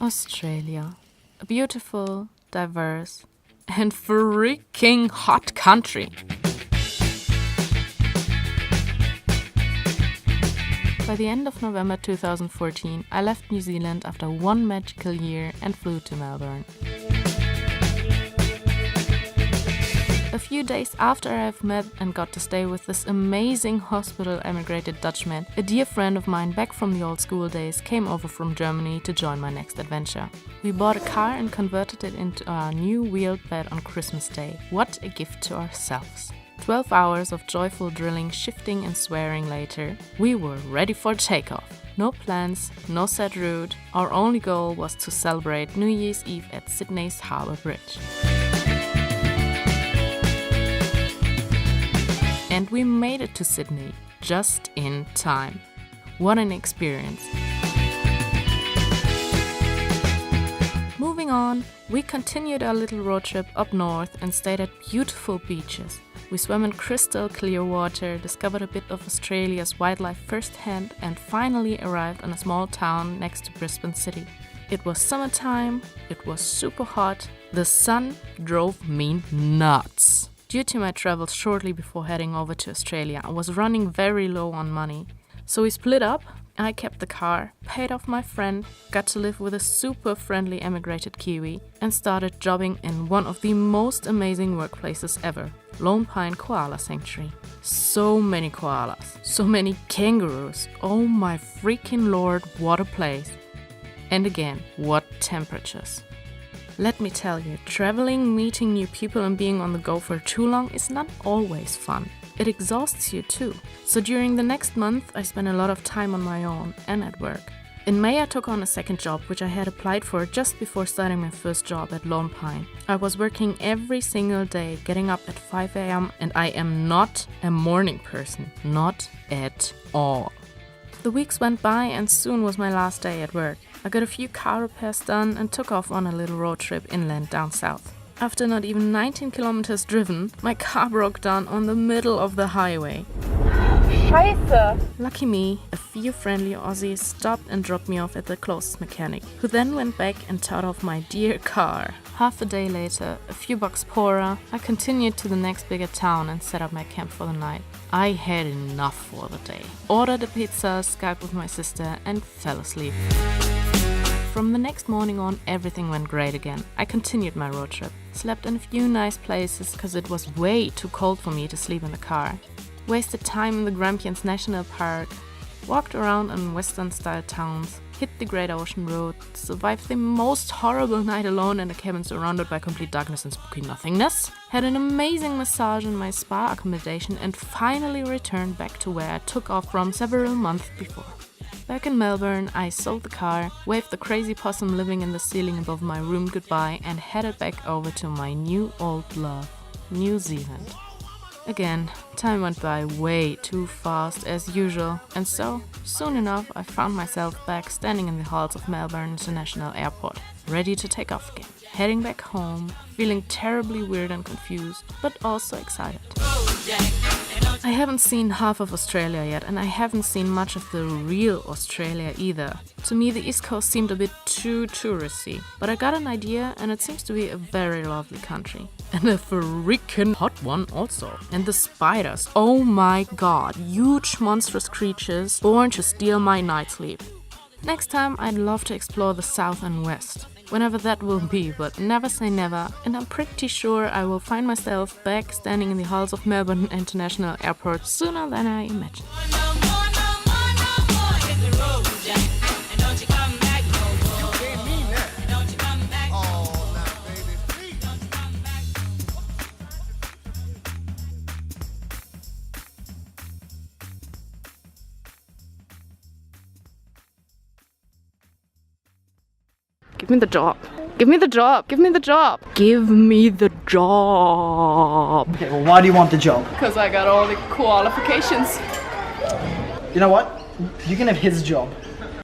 Australia, a beautiful, diverse, and freaking hot country. By the end of November 2014, I left New Zealand after one magical year and flew to Melbourne. A few days after I've met and got to stay with this amazing hospital-emigrated Dutchman, a dear friend of mine back from the old school days came over from Germany to join my next adventure. We bought a car and converted it into our new wheeled bed on Christmas Day. What a gift to ourselves. 12 hours of joyful drilling, shifting and swearing later, we were ready for takeoff. No plans, no set route. Our only goal was to celebrate New Year's Eve at Sydney's Harbour Bridge. And we made it to Sydney, just in time. What an experience. Moving on, we continued our little road trip up north and stayed at beautiful beaches. We swam in crystal clear water, discovered a bit of Australia's wildlife firsthand, and finally arrived in a small town next to Brisbane City. It was summertime, it was super hot, the sun drove me nuts. Due to my travels shortly before heading over to Australia, I was running very low on money. So we split up, I kept the car, paid off my friend, got to live with a super friendly emigrated Kiwi, and started jobbing in one of the most amazing workplaces ever, Lone Pine Koala Sanctuary. So many koalas, so many kangaroos, oh my freaking lord, what a place. And again, what temperatures. Let me tell you, traveling, meeting new people and being on the go for too long is not always fun. It exhausts you too. So during the next month, I spent a lot of time on my own and at work. In May, I took on a second job, which I had applied for just before starting my first job at Lone Pine. I was working every single day, getting up at 5 a.m. and I am not a morning person. Not at all. The weeks went by and soon was my last day at work. I got a few car repairs done and took off on a little road trip inland down south. After not even 19 kilometers driven, my car broke down on the middle of the highway. Scheiße! Lucky me, a few friendly Aussies stopped and dropped me off at the closest mechanic, who then went back and towed off my dear car. Half a day later, a few bucks poorer, I continued to the next bigger town and set up my camp for the night. I had enough for the day. Ordered a pizza, Skyped with my sister and fell asleep. From the next morning on, everything went great again. I continued my road trip. Slept in a few nice places because it was way too cold for me to sleep in the car. Wasted time in the Grampians National Park. Walked around in Western-style towns. Hit the Great Ocean Road. Survived the most horrible night alone in a cabin surrounded by complete darkness and spooky nothingness. Had an amazing massage in my spa accommodation and finally returned back to where I took off from several months before. Back in Melbourne, I sold the car, waved the crazy possum living in the ceiling above my room goodbye and headed back over to my new old love, New Zealand. Again, time went by way too fast as usual, and so, soon enough, I found myself back standing in the halls of Melbourne International Airport, ready to take off again. Heading back home, feeling terribly weird and confused, but also excited. I haven't seen half of Australia yet, and I haven't seen much of the real Australia either. To me, the East Coast seemed a bit too touristy, but I got an idea and it seems to be a very lovely country. And a freaking hot one also. And the spiders, oh my god, huge monstrous creatures born to steal my night's sleep. Next time, I'd love to explore the South and West. Whenever that will be, but never say never, and I'm pretty sure I will find myself back standing in the halls of Melbourne International Airport sooner than I imagined. Give me the job. Give me the job. Give me the job. Give me the job. Okay, well, why do you want the job? Because I got all the qualifications. You know what? You can have his job.